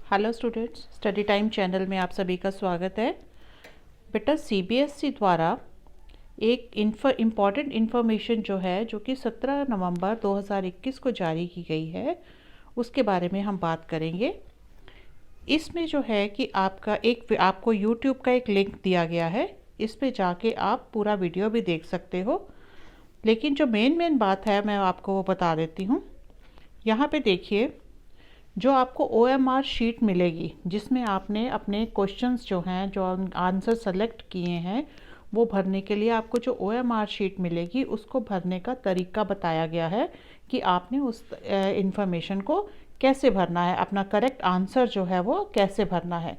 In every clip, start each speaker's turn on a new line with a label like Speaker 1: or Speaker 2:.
Speaker 1: Hello students, study time channel में आप सभी का स्वागत है। बेटा सीबीएसई द्वारा एक इम्पॉर्टेंट इन्फॉर्मेशन जो कि 17 नवंबर 2021 को जारी की गई है, उसके बारे में हम बात करेंगे। इसमें जो है कि आपको यूट्यूब का एक लिंक दिया गया है, इस पे जाके आप पूरा वीडियो भी देख सकते हो। लेकिन जो मेन बात है मैं आपको वो बता देती हूँ। यहाँ पे देखिए, जो आपको OMR शीट मिलेगी जिसमें आपने अपने क्वेश्चंस जो हैं, जो आंसर सेलेक्ट किए हैं, वो भरने के लिए आपको जो OMR शीट मिलेगी उसको भरने का तरीका बताया गया है कि आपने उस इंफॉर्मेशन को कैसे भरना है, अपना करेक्ट आंसर जो है वो कैसे भरना है।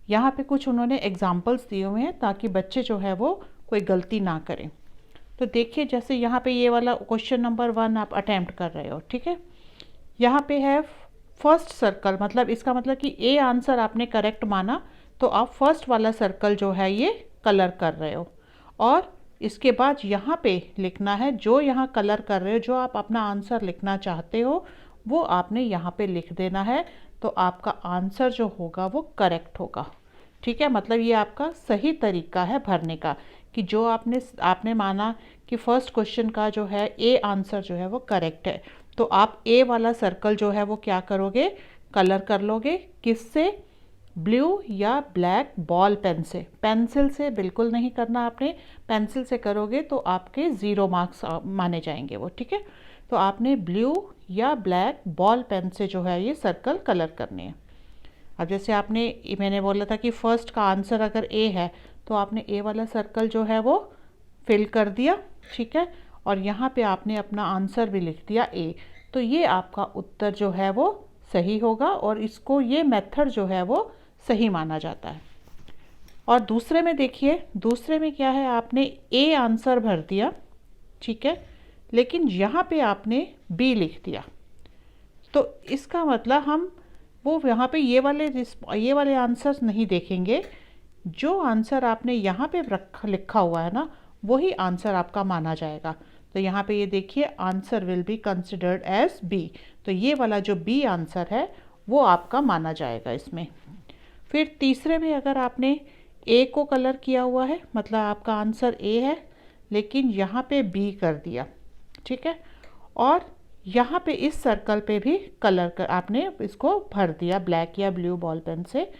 Speaker 1: यहाँ पे कुछ उन्होंने एग्जाम्पल्स दिए हुए हैं ताकि बच्चे जो है वो कोई गलती ना करें। तो देखिए, जैसे यहाँ पे ये वाला क्वेश्चन नंबर 1 आप अटैम्प्ट कर रहे हो, ठीक है। यहाँ पे है फर्स्ट सर्कल, मतलब इसका मतलब कि ए आंसर आपने करेक्ट माना तो आप फर्स्ट वाला सर्कल जो है ये कलर कर रहे हो, और इसके बाद यहाँ पे लिखना है जो यहाँ कलर कर रहे हो, जो आप अपना आंसर लिखना चाहते हो वो आपने यहाँ पे लिख देना है। तो आपका आंसर जो होगा वो करेक्ट होगा, ठीक है। मतलब ये आपका सही तरीका है भरने का कि जो आपने माना कि फर्स्ट क्वेश्चन का जो है ए आंसर जो है वो करेक्ट है, तो आप ए वाला सर्कल जो है वो क्या करोगे, कलर कर लोगे। किससे? ब्लू या ब्लैक बॉल पेन से। पेंसिल से बिल्कुल नहीं करना आपने, पेंसिल से करोगे तो आपके 0 मार्क्स माने जाएंगे वो, ठीक है। तो आपने ब्लू या ब्लैक बॉल पेन से जो है ये सर्कल कलर करने हैं। अब जैसे मैंने बोला था कि फर्स्ट का आंसर अगर ए है तो आपने ए वाला सर्कल जो है वो फिल कर दिया, ठीक है। और यहाँ पे आपने अपना आंसर भी लिख दिया ए। तो ये आपका उत्तर जो है वो सही होगा और इसको ये मेथड जो है वो सही माना जाता है। और दूसरे में देखिए, दूसरे में क्या है, आपने ए आंसर भर दिया, ठीक है, लेकिन यहाँ पे आपने बी लिख दिया। तो इसका मतलब हम वो यहाँ पे ये वाले आंसर्स नहीं देखेंगे। जो आंसर आपने यहाँ पे लिखा हुआ है ना, वही आंसर आपका माना जाएगा। तो यहाँ पे ये देखिए, answer will be considered as B. तो ये वाला जो बी आंसर है वो आपका माना जाएगा इसमें। फिर तीसरे में अगर आपने ए को कलर किया हुआ है, मतलब आपका आंसर ए है लेकिन यहाँ पे बी कर दिया, ठीक है, और यहाँ पे इस सर्कल पे भी कलर कर आपने इसको भर दिया ब्लैक या ब्लू बॉल पेन से,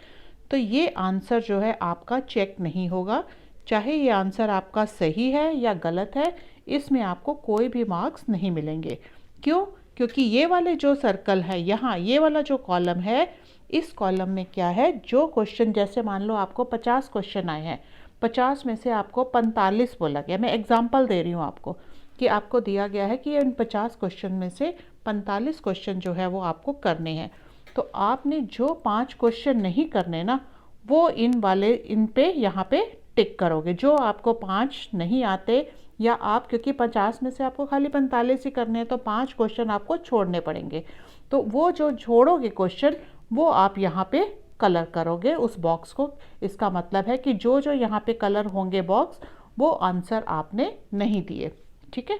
Speaker 1: तो ये आंसर जो है आपका चेक नहीं होगा। चाहे ये आंसर आपका सही है या गलत है, इसमें आपको कोई भी मार्क्स नहीं मिलेंगे। क्यों? क्योंकि ये वाले जो सर्कल है यहाँ, ये वाला जो कॉलम है, इस कॉलम में क्या है, जो क्वेश्चन, जैसे मान लो आपको 50 क्वेश्चन आए हैं, 50 में से आपको 45 बोला गया। मैं एग्जाम्पल दे रही हूँ आपको कि आपको दिया गया है कि इन 50 क्वेश्चन में से 45 क्वेश्चन जो है वो आपको करने हैं। तो आपने जो 5 क्वेश्चन नहीं करने ना, वो इन पे यहाँ पे टिक करोगे। जो आपको 5 नहीं आते, या आप, क्योंकि 50 में से आपको खाली 45 ही करने हैं, तो 5 क्वेश्चन आपको छोड़ने पड़ेंगे। तो वो जो छोड़ोगे क्वेश्चन, वो आप यहाँ पे कलर करोगे उस बॉक्स को। इसका मतलब है कि जो जो यहाँ पे कलर होंगे बॉक्स, वो आंसर आपने नहीं दिए, ठीक है।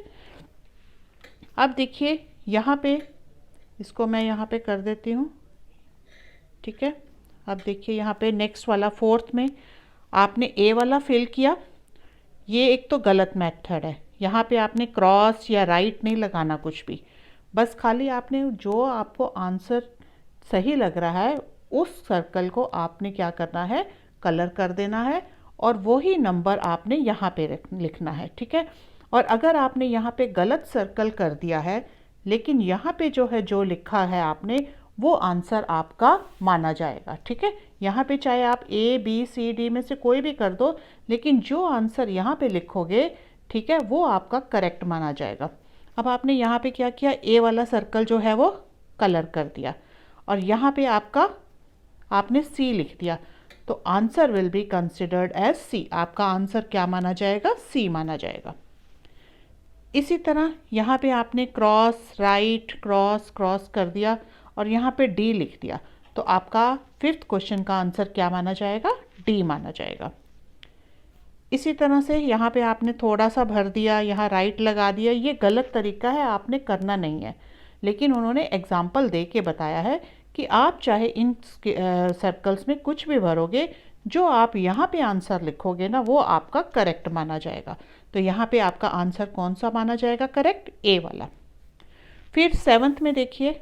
Speaker 1: अब देखिए यहाँ पे, इसको मैं यहाँ पे कर देती हूँ, ठीक है। अब देखिए यहाँ पे नेक्स्ट वाला, फोर्थ में आपने ए वाला फिल किया। ये एक तो गलत मेथड है। यहाँ पे आपने क्रॉस या राइट नहीं लगाना कुछ भी, बस खाली आपने जो आपको आंसर सही लग रहा है उस सर्कल को आपने क्या करना है, कलर कर देना है, और वही नंबर आपने यहाँ पे लिखना है, ठीक है। और अगर आपने यहाँ पे गलत सर्कल कर दिया है, लेकिन यहाँ पे जो है, जो लिखा है आपने, वो आंसर आपका माना जाएगा, ठीक है। यहाँ पे चाहे आप ए बी सी डी में से कोई भी कर दो, लेकिन जो आंसर यहाँ पे लिखोगे, ठीक है, वो आपका करेक्ट माना जाएगा। अब आपने यहाँ पे क्या किया, ए वाला सर्कल जो है वो कलर कर दिया, और यहाँ पे आपने सी लिख दिया। तो answer will be considered as C. आपका आंसर क्या माना जाएगा, सी माना जाएगा। इसी तरह यहाँ पे आपने क्रॉस राइट क्रॉस क्रॉस कर दिया और यहाँ पे डी लिख दिया, तो आपका 5th क्वेश्चन का आंसर क्या माना जाएगा, डी माना जाएगा। इसी तरह से यहाँ पे आपने थोड़ा सा भर दिया, यहाँ राइट लगा दिया। ये गलत तरीका है, आपने करना नहीं है, लेकिन उन्होंने एग्जाम्पल दे के बताया है कि आप चाहे इन सर्कल्स में कुछ भी भरोगे, जो आप यहाँ पे आंसर लिखोगे ना वो आपका करेक्ट माना जाएगा। तो यहाँ पे आपका आंसर कौन सा माना जाएगा करेक्ट? ए वाला। फिर 7th में देखिए,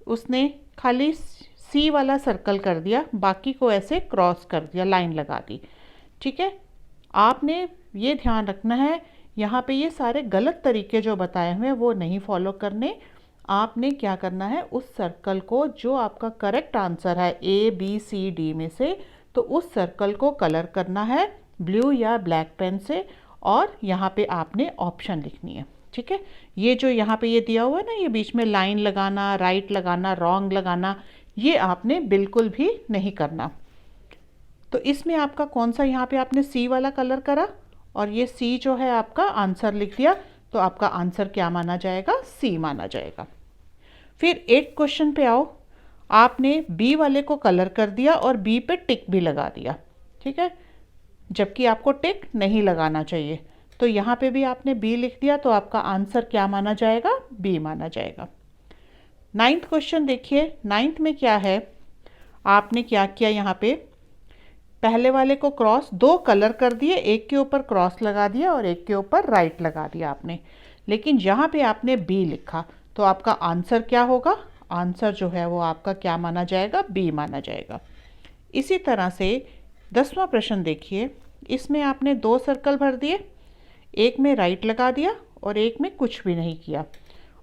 Speaker 1: उसने खाली सी वाला सर्कल कर दिया, बाकी को ऐसे क्रॉस कर दिया, लाइन लगा दी। ठीक है, आपने ये ध्यान रखना है यहाँ पे ये सारे गलत तरीके जो बताए हुए हैं वो नहीं फॉलो करने। आपने क्या करना है, उस सर्कल को जो आपका करेक्ट आंसर है ए बी सी डी में से, तो उस सर्कल को कलर करना है ब्लू या ब्लैक पेन से, और यहाँ पे आपने ऑप्शन लिखनी है। ठीक है, ये जो यहाँ पे ये दिया हुआ है ना, ये बीच में लाइन लगाना, राइट लगाना, रॉन्ग लगाना, ये आपने बिल्कुल भी नहीं करना। तो इसमें आपका कौन सा, यहाँ पे आपने सी वाला कलर करा और ये सी जो है आपका आंसर लिख दिया, तो आपका आंसर क्या माना जाएगा? सी माना जाएगा। फिर 8 क्वेश्चन पे आओ, आपने बी वाले को कलर कर दिया और बी पे टिक भी लगा दिया। ठीक है, जबकि आपको टिक नहीं लगाना चाहिए, तो यहाँ पे भी आपने बी लिख दिया, तो आपका आंसर क्या माना जाएगा? बी माना जाएगा। 9th क्वेश्चन देखिए, 9th में क्या है, आपने क्या किया, यहाँ पे पहले वाले को क्रॉस, 2 कलर कर दिए, एक के ऊपर क्रॉस लगा दिया और एक के ऊपर राइट लगा दिया आपने, लेकिन यहाँ पे आपने बी लिखा, तो आपका आंसर क्या होगा? आंसर जो है वो आपका क्या माना जाएगा? बी माना जाएगा। इसी तरह से 10वां प्रश्न देखिए, इसमें आपने 2 सर्कल भर दिए, एक में राइट लगा दिया और एक में कुछ भी नहीं किया,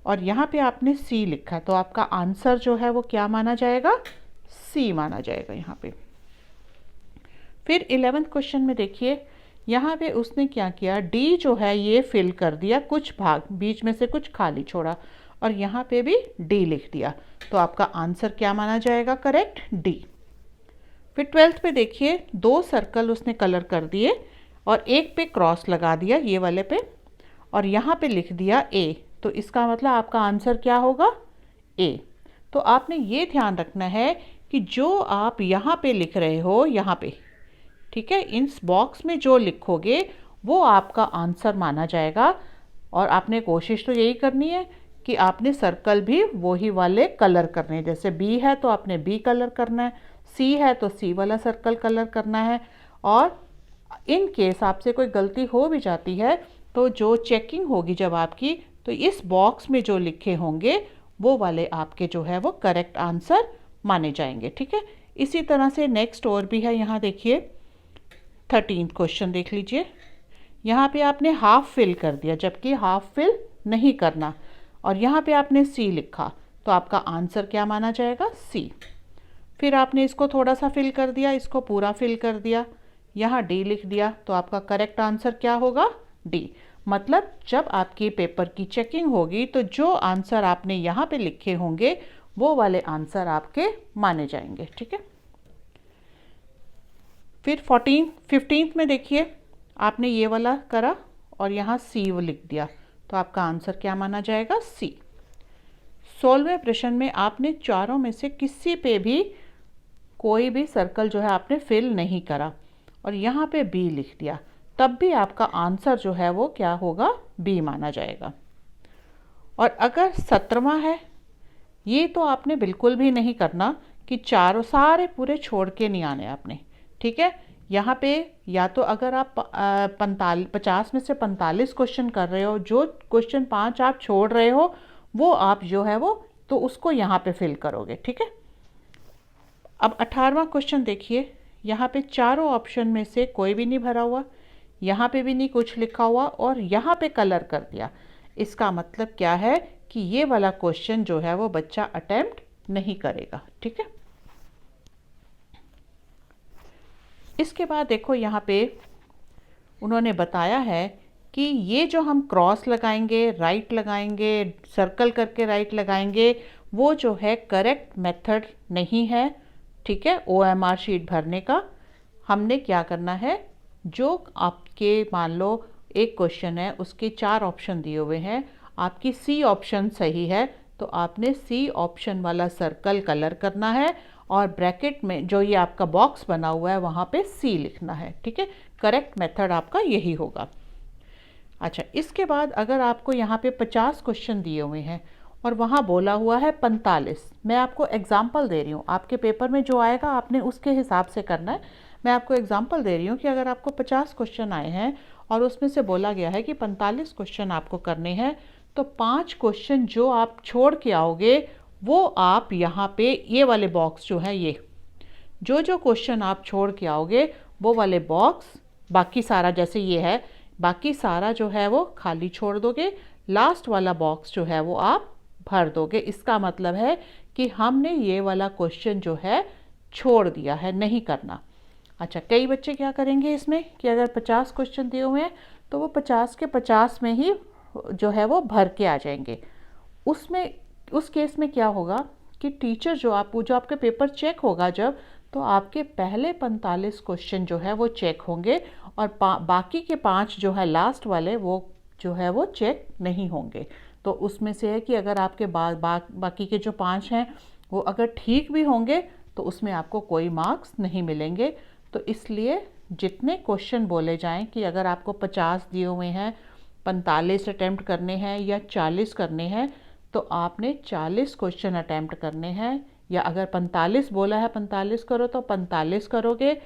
Speaker 1: और यहाँ पे आपने सी लिखा, तो आपका आंसर जो है वो क्या माना जाएगा? सी माना जाएगा यहाँ पे। फिर 11th क्वेश्चन में देखिए, यहाँ पे उसने क्या किया, डी जो है ये फिल कर दिया, कुछ भाग बीच में से कुछ खाली छोड़ा, और यहाँ पे भी डी लिख दिया, तो आपका आंसर क्या माना जाएगा? Correct, D. फिर 12th पे देखिए, 2 सर्कल उसने कलर कर दिए और एक पे क्रॉस लगा दिया, ये वाले पे, और यहाँ पे लिख दिया ए, तो इसका मतलब आपका आंसर क्या होगा? ए। तो आपने ये ध्यान रखना है कि जो आप यहाँ पे लिख रहे हो, यहाँ पे, ठीक है, इस बॉक्स में जो लिखोगे वो आपका आंसर माना जाएगा, और आपने कोशिश तो यही करनी है कि आपने सर्कल भी वही वाले कलर करने हैं। जैसे बी है तो आपने बी कलर करना है, सी है तो सी वाला सर्कल कलर करना है, और इन केस आपसे कोई गलती हो भी जाती है तो जो चेकिंग होगी जब आपकी, तो इस बॉक्स में जो लिखे होंगे वो वाले आपके जो है वो करेक्ट आंसर माने जाएंगे। ठीक है, इसी तरह से नेक्स्ट और भी है, यहाँ देखिए 13th क्वेश्चन देख लीजिए, यहाँ पे आपने हाफ फिल कर दिया जबकि हाफ फिल नहीं करना, और यहाँ पे आपने सी लिखा, तो आपका आंसर क्या माना जाएगा? सी। फिर आपने इसको थोड़ा सा फिल कर दिया, इसको पूरा फिल कर दिया, यहाँ डी लिख दिया, तो आपका करेक्ट आंसर क्या होगा? डी। मतलब जब आपकी पेपर की चेकिंग होगी तो जो आंसर आपने यहाँ पे लिखे होंगे वो वाले आंसर आपके माने जाएंगे। ठीक है, फिर 15th में देखिए, आपने ये वाला करा और यहाँ सी वो लिख दिया, तो आपका आंसर क्या माना जाएगा? सी। 16वें प्रश्न में आपने चारों में से किसी पे भी कोई भी सर्कल जो है आपने फिल नहीं करा और यहाँ पे बी लिख दिया, तब भी आपका आंसर जो है वो क्या होगा? बी माना जाएगा। और अगर 17वां है, ये तो आपने बिल्कुल भी नहीं करना कि चारों सारे पूरे छोड़ के नहीं आने आपने। ठीक है, यहाँ पे या तो अगर आप 50 में से 45 क्वेश्चन कर रहे हो, जो क्वेश्चन 5 आप छोड़ रहे हो वो आप जो है वो तो उसको यहाँ पे फिल करोगे। ठीक है, अब 18वां क्वेश्चन देखिए, यहाँ पे चारों ऑप्शन में से कोई भी नहीं भरा हुआ, यहाँ पे भी नहीं कुछ लिखा हुआ, और यहाँ पे कलर कर दिया। इसका मतलब क्या है कि ये वाला क्वेश्चन जो है वो बच्चा अटेम्प्ट नहीं करेगा। ठीक है, इसके बाद देखो यहाँ पे उन्होंने बताया है कि ये जो हम क्रॉस लगाएंगे, राइट लगाएंगे, सर्कल करके राइट लगाएंगे, वो जो है करेक्ट मेथड नहीं है। ठीक है, OMR शीट भरने का हमने क्या करना है, जो आपके मान लो एक क्वेश्चन है उसके 4 ऑप्शन दिए हुए हैं, आपकी सी ऑप्शन सही है तो आपने सी ऑप्शन वाला सर्कल कलर करना है, और ब्रैकेट में जो ये आपका बॉक्स बना हुआ है वहाँ पे सी लिखना है। ठीक है, करेक्ट मेथड आपका यही होगा। अच्छा, इसके बाद अगर आपको यहाँ पे 50 क्वेश्चन दिए हुए हैं और वहाँ बोला हुआ है 45। मैं आपको एग्जाम्पल दे रही हूँ, आपके पेपर में जो आएगा आपने उसके हिसाब से करना है। मैं आपको एग्जाम्पल दे रही हूँ कि अगर आपको 50 क्वेश्चन आए हैं और उसमें से बोला गया है कि 45 क्वेश्चन आपको करने हैं, तो 5 क्वेश्चन जो आप छोड़ के आओगे वो आप यहाँ पे ये वाले बॉक्स जो है, ये जो क्वेश्चन आप छोड़ के आओगे वो वाले बॉक्स, बाकी सारा जैसे ये है, बाकी सारा जो है वो खाली छोड़ दोगे, लास्ट वाला बॉक्स जो है वो आप भर दोगे। इसका मतलब है कि हमने ये वाला क्वेश्चन जो है छोड़ दिया है, नहीं करना। अच्छा, कई बच्चे क्या करेंगे इसमें कि अगर 50 क्वेश्चन दिए हुए हैं तो वो 50 के 50 में ही जो है वो भर के आ जाएंगे। उसमें उस केस में क्या होगा कि टीचर जो आपके पेपर चेक होगा जब, तो आपके पहले 45 क्वेश्चन जो है वो चेक होंगे और बाकी के 5 जो है लास्ट वाले वो जो है वो चेक नहीं होंगे। तो उसमें से है कि अगर आपके बाकी के जो 5 हैं वो अगर ठीक भी होंगे तो उसमें आपको कोई मार्क्स नहीं मिलेंगे। तो इसलिए जितने क्वेश्चन बोले जाएं कि अगर आपको 50 दिए हुए हैं, 45 अटैम्प्ट करने हैं या 40 करने हैं, तो आपने 40 क्वेश्चन अटैम्प्ट करने हैं। या अगर 45 बोला है 45 करो तो 45 करोगे,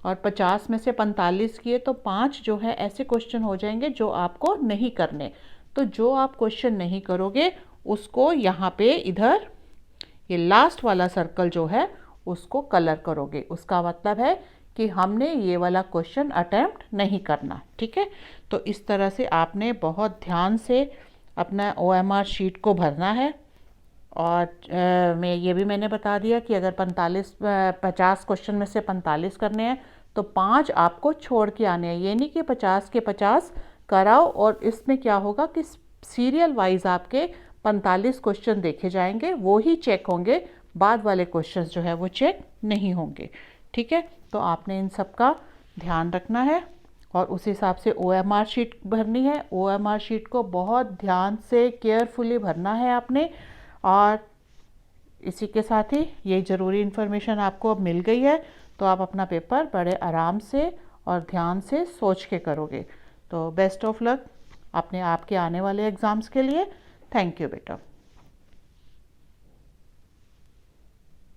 Speaker 1: और 50 में से 45 किए तो 5 जो है ऐसे क्वेश्चन हो जाएंगे जो आपको नहीं करने। तो जो आप क्वेश्चन नहीं करोगे उसको यहाँ पे इधर ये लास्ट वाला सर्कल जो है उसको कलर करोगे। उसका मतलब है कि हमने ये वाला क्वेश्चन अटैम्प्ट नहीं करना। ठीक है, तो इस तरह से आपने बहुत ध्यान से अपना OMR शीट को भरना है। और मैं ये भी मैंने बता दिया कि अगर 50 क्वेश्चन में से 45 करने हैं तो 5 आपको छोड़ के आने हैं। ये नहीं कि 50 के 50 कराओ और इसमें क्या होगा कि सीरियल वाइज आपके 45 क्वेश्चन देखे जाएंगे, वो ही चेक होंगे, बाद वाले क्वेश्चन जो है वो चेक नहीं होंगे। ठीक है, तो आपने इन सब का ध्यान रखना है और उस हिसाब से OMR शीट भरनी है। OMR शीट को बहुत ध्यान से केयरफुली भरना है आपने। और इसी के साथ ही ये ज़रूरी इन्फॉर्मेशन आपको अब मिल गई है, तो आप अपना पेपर बड़े आराम से और ध्यान से सोच के करोगे। तो बेस्ट ऑफ लक अपने आपके आने वाले एग्ज़ाम्स के लिए। थैंक यू बेटा।